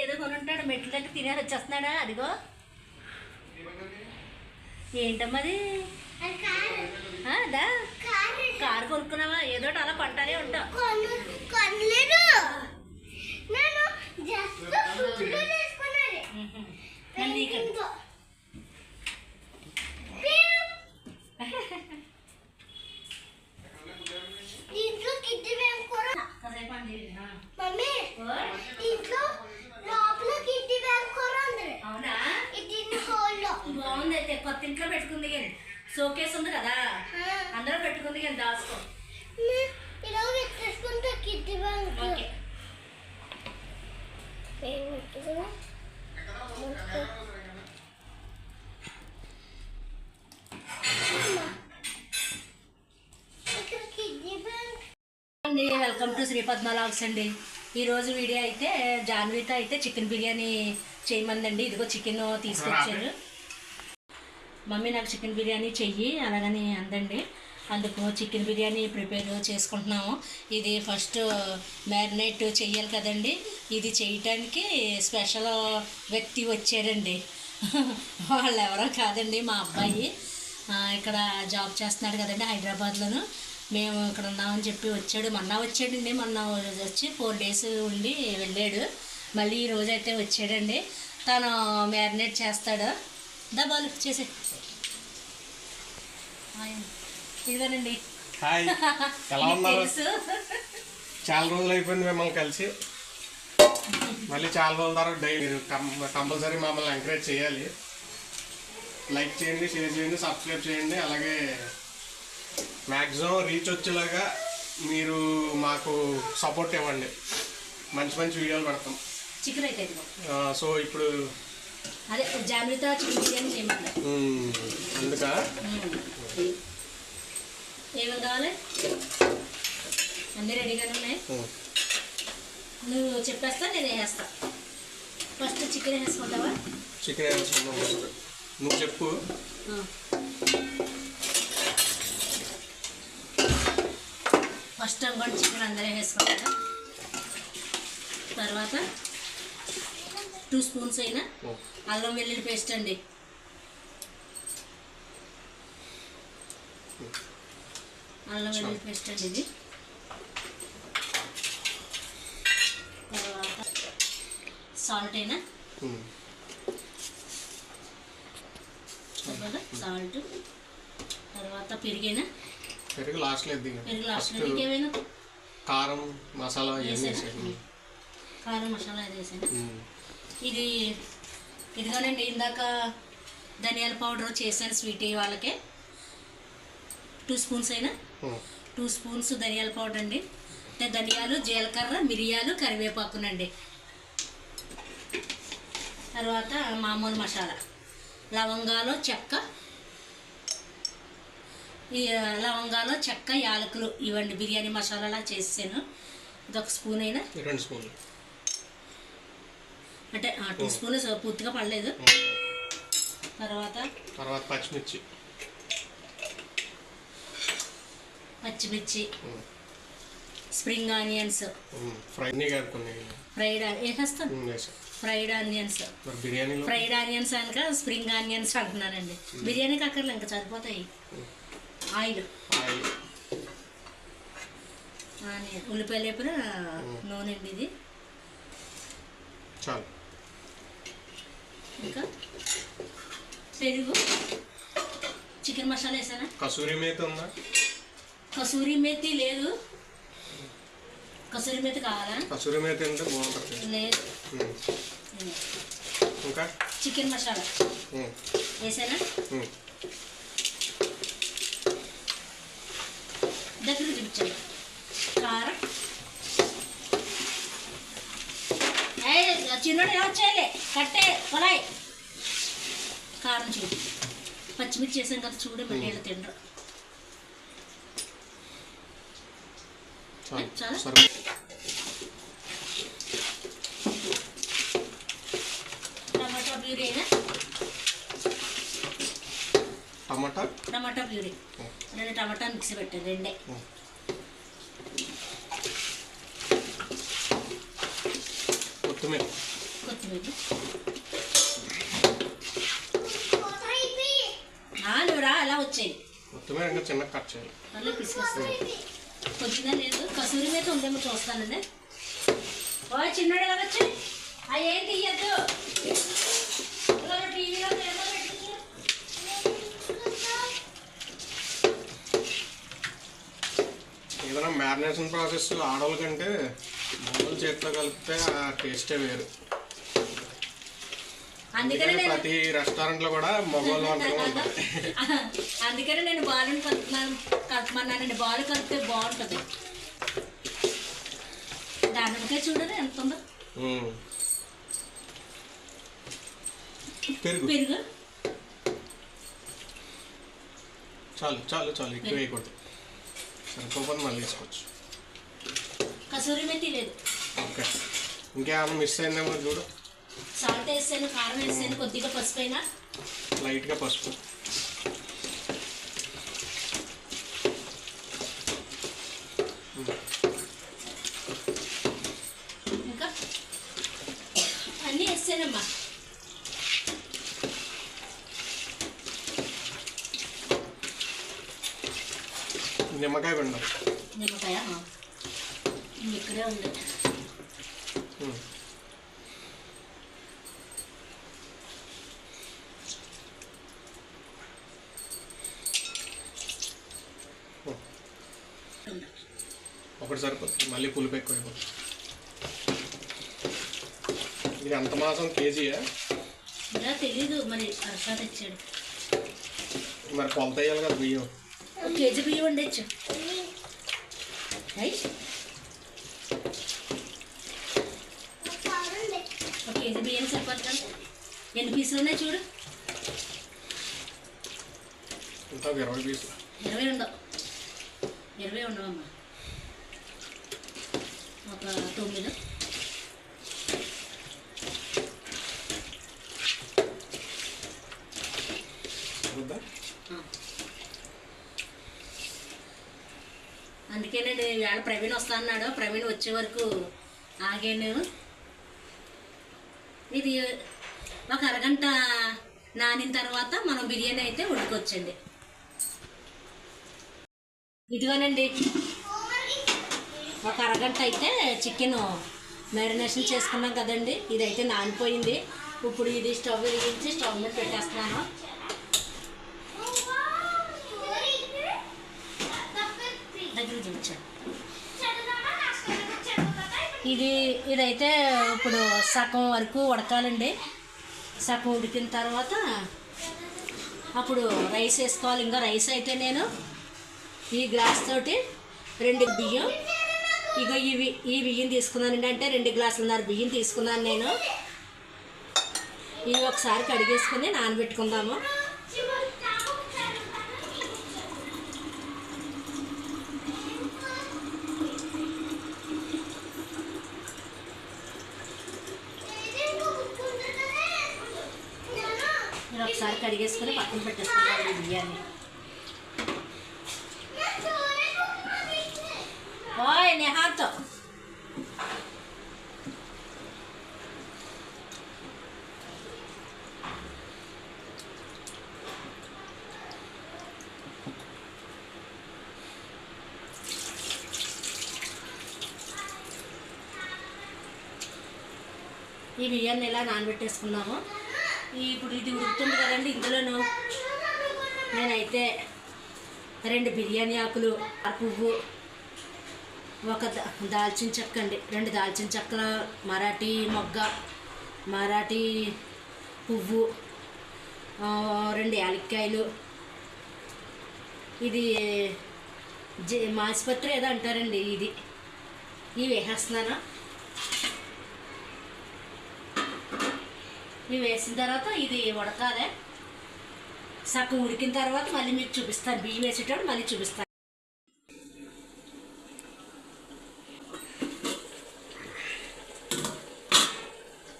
ఏదో కొనుంటాడు మెట్ల దగ్గర తినేసి వచ్చేస్తున్నాడా అదిగో ఏంటమ్మది దా కారు కొనుక్కున్నావా ఏదో అలా కొంటానే ఉంటావు బాగుంది అయితే కొత్త ఇంట్లో పెట్టుకుంది కానీ షోకేస్ ఉంది కదా అందరూ పెట్టుకుంది కానీ దాచుకో okay welcome to Sri Padma vlogs అండి. ఈరోజు వీడియో అయితే జాన్వితో అయితే చికెన్ బిర్యానీ చేయమందండి. ఇదిగో చికెన్ తీసుకొచ్చారు. మమ్మీ నాకు చికెన్ బిర్యానీ చెయ్యి అలాగని అందండి. అందుకు చికెన్ బిర్యానీ ప్రిపేర్ చేసుకుంటున్నాము. ఇది ఫస్ట్ మ్యారినేట్ చెయ్యాలి కదండి. ఇది చేయటానికి స్పెషల్ వ్యక్తి వచ్చారండి. వాళ్ళు ఎవరో కాదండి, మా అబ్బాయి ఇక్కడ జాబ్ చేస్తున్నాడు కదండి హైదరాబాద్లోను. మేము ఇక్కడ ఉన్నామని చెప్పి వచ్చాడు. వచ్చాడండి. మొన్న వచ్చి 4 days ఉండి వెళ్ళాడు. మళ్ళీ ఈ రోజు అయితే వచ్చాడండి. తను మ్యారినేట్ చేస్తాడు. బాలు చేసే ఇదిగోనండి. హాయ్, ఎలా ఉన్నారు? చాలా రోజులు అయిపోయింది మిమ్మల్ని కలిసి. మళ్ళీ చాలా రోజుల తర్వాత డైలీ కంపల్సరీ మమ్మల్ని ఎంకరేజ్ చేయాలి. లైక్ చేయండి, షేర్ చేయండి, సబ్స్క్రైబ్ చేయండి. అలాగే మ్యాక్సిమం రీచ్ వచ్చేలాగా మీరు మాకు సపోర్ట్ ఇవ్వండి. మంచి మంచి వీడియోలు పెడతాం. చికెన్ అయితే సో ఇప్పుడు అదే జాన్వితో చికెన్ బిర్యానీ చేయమంటారు. అందుక ఏమేమి కావాలి అన్నీ రెడీగానే ఉన్నాయి. నువ్వు చెప్పేస్తా, నేను వేస్తా. First chicken వేసుకుంటావా? చికెన్ వేసుకుంటాం. నువ్వు చెప్పు. ఫస్ట్ అనుకోండి చికెన్ అందరూ వేసుకుంటా. తర్వాత 2 spoons అయినా అల్లం వెల్లుల్లి పేస్ట్ అండి. అల్లం వెల్లుల్లి పేస్ట్ అండి ఇది. తర్వాత సాల్ట్ అయినా సాల్ట్. తర్వాత పెరిగైనా పెరుగు లాస్ట్లో ఇంకేమైనా కారం మసాలా కారం మసాలా వేసాను. ఇదిగోనండి ఇందాక ధనియాల పౌడర్ చేశాను స్వీట్ వాళ్ళకి. 2 spoons అయినా 2 spoons ధనియాల పౌడర్ అండి. అంటే ధనియాలు, జీలకర్ర, మిరియాలు, కరివేపాకునండి. తర్వాత మామూలు మసాలా లవంగాలు, చెక్క, యాలకులు ఇవ్వండి. బిర్యానీ మసాలాలా చేసాను. ఇదొక స్పూన్ అయినా 2 spoons అంటే 2 spoons పూర్తిగా పడలేదు. తర్వాత పచ్చిమిర్చి, స్ప్రింగ్ ఆనియన్స్, ఫ్రైడ్ ఆనియన్స్ అనక స్ప్రింగ్ ఆనియన్స్ అంటున్నానండి. బిర్యానీకి అక్కర్లే, ఇంకా సరిపోతాయి. ఆయిల్, ఉల్లిపాయలు వేపున నూనె అండి ఇది. ఇంకా పెరుగు, చికెన్ మసాలా వేసానా? కసూరి మేతి లేదు. కసూరి మేతి కావాలా? కసూరి మేతి అంటే బాగుంటుంది. లేదు. ఇంకా చికెన్ మసాలా వేసానా? దగ్గర చూపించండి. కారం చిన్నోడు ఏమొచ్చాయిలే కట్టే కొలాయి. కారం చూడు. పచ్చిమిర్చి చేసాం కదా చూడు, మళ్ళీ తిండ్రు. చాలా టమాటా ప్యూరీ అయినా టమాటా ప్యూరీ 2 టమాటా మిక్సీ పెట్టాను. 2 కొత్తిమీర కొత్తిమీర నువ్వు రా అలా వచ్చాయి. కొత్తిమీర ఇంకా చిన్న కట్ చేయాలి. మళ్ళీ పిసికేస్తాను. కొద్దిగా లేదు కసూరి మీద ఉందేమో చూస్తానండి. ఓ చిన్నోడు ఎలా వచ్చాయి అవి ఏం తీయద్దు. టీవీలో ఏదైనా మ్యారినేషన్ ప్రాసెస్ ఆడవాళ్ళ కంటే మగవాళ్ళ చేతితో కలిపితే ఆ టేస్టే వేరు. అందుకని ప్రతి రెస్టారెంట్ లో కూడా మగవాళ్ళు వంటలు ఉంటాయి. అందుకని నేను బాలుని కలుపుమన్నానండి. బాలు కలిపితే బాగుంటుంది. దానికే చూడరు ఎంత ఉందో. పెరుగు పెరుగు చాలు చాలు చాలు, ఎక్కువ వేయకూడదు. సరిపోతుంది, మళ్ళీ వేసుకోవచ్చు. కసూరి మెత్తి లేదు. ఓకే, ఇంకేమైనా మిస్ అయిందేమో చూడు. సాల్ట్ వేసాను, కారం వేసాను, కొద్దిగా పసుపు అయినా లైట్గా పసుపు. ఇంకా అన్నీ వేసానమ్మా. నిమ్మకాయ పిండం. నిమ్మకాయ ఇక్కడే ఉంది. ఒకటి సరిపోతుంది, మళ్ళీ పులుపు ఎక్కువ అయిపోతుంది. ఇది ఎంత మాసం కేజీయా? ఇలా తెలీదు మరి. అరసా తెచ్చాడు మరి కొలత వేయాలి కదా బియ్యం. కేజీ బియ్యం ఉండొచ్చు. ఒక కేజీ బియ్యం సరిపోతుంది. ఎన్ని పీసులు ఉన్నాయి చూడు. ఇంకా 20 పీసులు. 20 ఉండవు. 20 ఉండవమ్మా. ఒక 9. అందుకేనండి ఇవాళ ప్రవీణ్ వస్తా అన్నాడు. ప్రవీణ్ వచ్చే వరకు ఆగాను. ఇది ఒక అరగంట నానిన తర్వాత మనం బిర్యానీ అయితే వండుకొచ్చండి. ఇదిగోనండి ఒక అరగంట అయితే చికెన్ మ్యారినేషన్ చేసుకున్నాం కదండి. ఇదైతే నానిపోయింది. ఇప్పుడు ఇది స్టవ్ వెలిగించి స్టవ్ మీద పెట్టేస్తున్నాను. దగ్గర చూపించాను. ఇదైతే ఇప్పుడు సగం వరకు ఉడకాలండి. సగం ఉడికిన తర్వాత అప్పుడు రైస్ వేసుకోవాలి. ఇంకా రైస్ అయితే నేను ఈ గ్లాస్ తోటి 2 బియ్యం, ఇగో ఈ బియ్యం తీసుకున్నానండి. అంటే 2 గ్లాసులున్నర బియ్యం తీసుకున్నాను నేను. ఇవి ఒకసారి కడిగేసుకుని నానబెట్టుకుందాము. ఒకసారి కడిగేసుకుని పక్కన పెట్టేసుకుంటాను ఈ బియ్యాన్ని. ఓయ్ నేహాతో ఈ బియ్యాన్ని ఇలా నానబెట్టేసుకున్నాము. ఇప్పుడు ఇది ఉడుకుతుంది కదండి. ఇందులోను నేనైతే 2 బిర్యానీ ఆకులు, పువ్వు, ఒక దాల్చిన చెక్క అండి, 2 దాల్చిన చెక్కల, మరాఠీ మొగ్గ, మరాఠీ పువ్వు, 2 యాలక్కాయలు, ఇది మాసిపత్రి ఏదో అంటారండి. ఇవి వేసేస్తున్నాను. ఇవి వేసిన తర్వాత ఇది ఉడకాలి. సగం ఉడికిన తర్వాత మళ్ళీ మీకు చూపిస్తాను. బియ్యం వేసేటప్పుడు మళ్ళీ చూపిస్తాను.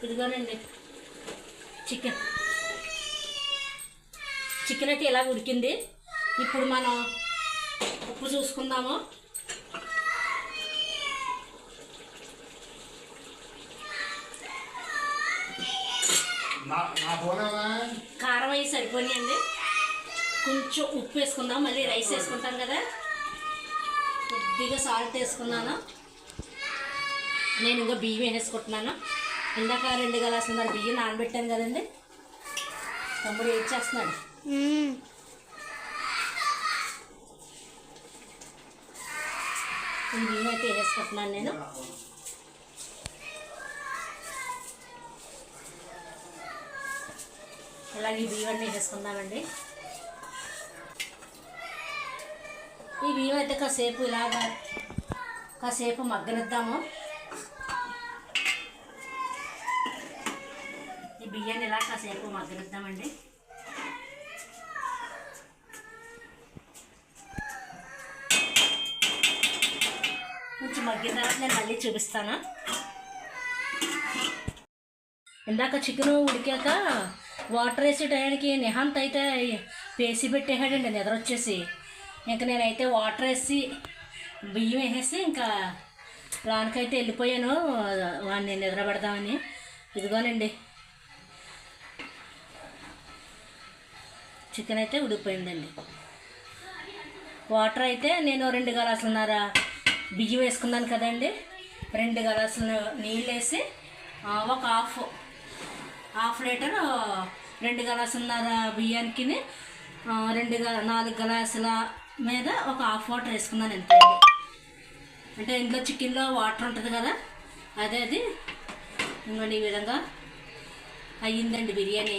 ఇదిగోనండి చికెన్ అయితే ఇలా ఉడికింది. ఇప్పుడు మనం ఉప్పు చూసుకుందాము. కారం అవి సరిపోయాయండి. కొంచెం ఉప్పు వేసుకుందాం, మళ్ళీ రైస్ వేసుకుంటాం కదా. కొద్దిగా సాల్ట్ వేసుకున్నాను. నేను ఇంకా బియ్యం వేసుకుంటున్నాను. ఇందాక 2 గ్లాసులు బియ్యం నానబెట్టాను కదండి. తమ్ముడు ఏం చేస్తున్నాడు? ఈ బియ్యం అయితే వేసుకుంటున్నాను నేను. అలాగే ఈ బియ్యం అన్నీ వేసుకుందామండి. ఈ బియ్యం అయితే కాసేపు మగ్గనిద్దాము. ఈ బియ్యాన్ని ఇలా కాసేపు మగ్గనిద్దామండి. కొంచెం మగ్గిన తర్వాత నేను మళ్ళీ చూపిస్తాను. ఇందాక చికెన్ ఉడికాక వాటర్ వేసే టయానికి నిహాంత్ అయితే పేసి పెట్టేసాడండి నిద్ర వచ్చేసి. ఇంకా నేనైతే వాటర్ వేసి బియ్యం వేసేసి ఇంకా లోనకైతే వెళ్ళిపోయాను వాడిని నిద్ర పెడదామని. ఇదిగోనండి చికెన్ అయితే ఉడికిపోయిందండి. వాటర్ అయితే నేను 2 గ్లాసులున్నర బియ్యం వేసుకున్నాను కదండి. 2 గ్లాసులు నీళ్ళు వేసి ఒక హాఫ్ లీటర్ 2 గ్లాసులున్నర బియ్యానికి 4 గ్లాసుల మీద ఒక హాఫ్ వాటర్ వేసుకున్నాను అంతే అండి. అంటే ఇంట్లో చికెన్లో వాటర్ ఉంటుంది కదా, అది ఇంకోండి ఈ విధంగా అయ్యిందండి బిర్యానీ.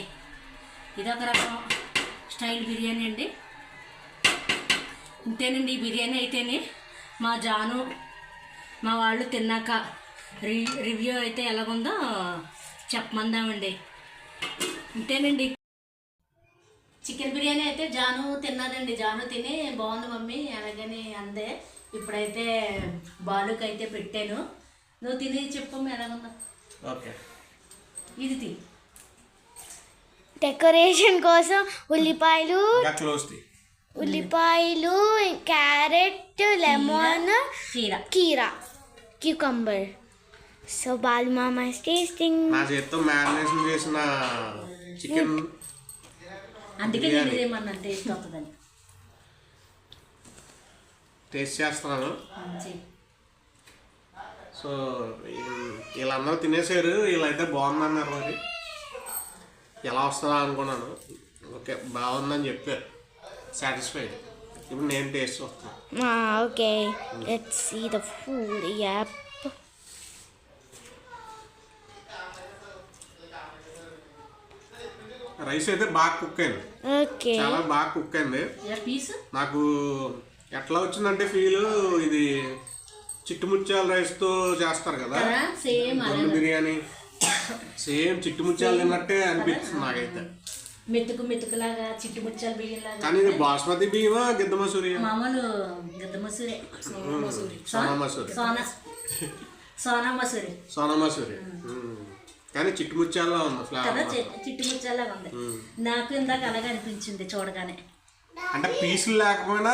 ఇదొక రకం స్టైల్ బిర్యానీ అండి. ఇంతేనండి ఈ బిర్యానీ అయితేనే. మా జాను మా వాళ్ళు తిన్నాక రివ్యూ అయితే ఎలాగుందో చెప్పమందామండి. ఇంతేనండి చికెన్ బిర్యానీ అయితే జాను తిన్నదండి. జాను తిని బాగుంది మమ్మీ అలాగని అందే. ఇప్పుడైతే బాలుకి అయితే పెట్టాను. నువ్వు తిని చెప్పమ్మా ఎలాగుందో. ఓకే ఇది తిని డెకరేషన్ కోసం ఉల్లిపాయలు, క్యారెట్, లెమన్, కీరా, క్యూకంబర్. సో బాలు మామ ఇస్ టేస్టింగ్. నా చేత్తో మ్యారినేషన్ చేసిన చికెన్, అందుకే నేను ఇదేమన్నా టేస్ట్ అవుతుందని టేస్ట్ చేస్తున్నాను. సో వీళ్ళందరూ తినేసారు. వీళ్ళైతే బాగుందన్నారు. మరి ఎలా వస్తుందా అనుకున్నాను. ఓకే బాగుందని చెప్పారు. సాటిస్ఫైడ్. ఇప్పుడు నేను టేస్ట్ వస్తున్నాను. Okay let's see the food. యాప్ రైస్ అయితే బాగా కుక్ అయింది. ఓకే చాలా బాగా కుక్ అయింది. నాకు ఎట్లా వచ్చిందంటే ఫీల్ ఇది చిట్టుముత్యాల రైస్తో చేస్తారు కదా దొన్న బిర్యానీ, సేమ్ చిట్టుముత్యాలు తిన్నట్టే అనిపిస్తుంది నాకైతే. మెతుకులాగా చిట్టుముత్యాల బియ్యం లాగా. కానీ ఇది బాస్మతి బియ్యమా గిద్ద మసూరి? మామూలు గిద్ద మసూరే. సోనా మసూరి. కానీ చిట్టుముత్యాల్లో ఉంది కదా, చిట్టుముత్యాలాగా ఉంది. నాకు ఇందాక అలాగే అనిపించింది చూడగానే. అంటే పీసులు లేకపోయినా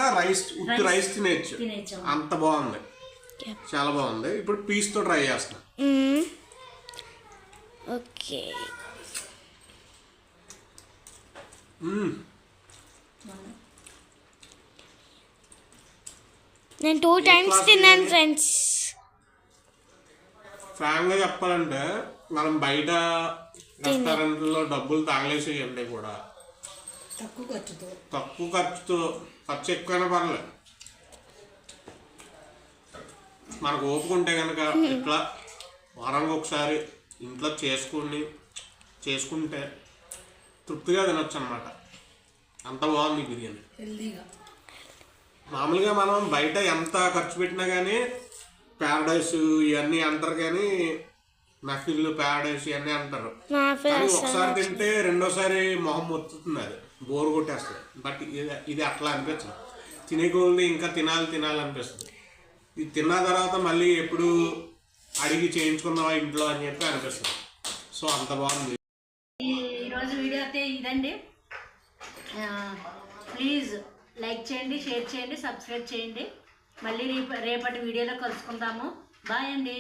ఉత్తి రైస్ తినేచ్చు. అంత బాగుంది, చాలా బాగుంది. ఇప్పుడు పీస్తో ట్రై చేస్తున్నా. ఓకే నేను 2 times తిన్నాను ఫ్రెండ్స్. ఫ్రాంక్గా చెప్పాలంటే మనం బయట రెస్టారెంట్లో డబ్బులు తాగలేసేయండి కూడా. తక్కువ ఖర్చుతో ఖర్చు ఎక్కువైనా పర్లేదు. మనకు ఓపుకుంటే కనుక ఇట్లా వారానికి ఒకసారి ఇంట్లో చేసుకుంటే తృప్తిగా తినొచ్చు అన్నమాట. అంత బాగుంది బిర్యానీ. మామూలుగా మనం బయట ఎంత ఖర్చు పెట్టినా కానీ ప్యారడైస్ ఇవన్నీ అంటారు, కానీ నఫిల్ ప్యారడైస్ ఇవన్నీ అంటారు. కానీ ఒకసారి తింటే రెండోసారి మొహం మొత్తుతుంది, అది బోర్ కొట్టేస్తుంది. బట్ ఇది అట్లా అనిపించదు. తినేకోల్ని ఇంకా తినాలనిపిస్తుంది. ఇది తిన్న తర్వాత మళ్ళీ ఎప్పుడు అడిగి చేయించుకుందామా ఇంట్లో అని చెప్పి అనిపిస్తుంది. సో అంత బాగుంది. ఈరోజు వీడియో అయితే ఇదండి. ప్లీజ్ లైక్ చేయండి, షేర్ చేయండి, సబ్స్క్రైబ్ చేయండి. మళ్ళీ రేపటి వీడియోలో కలుసుకుందాము. బాయ్ అండి.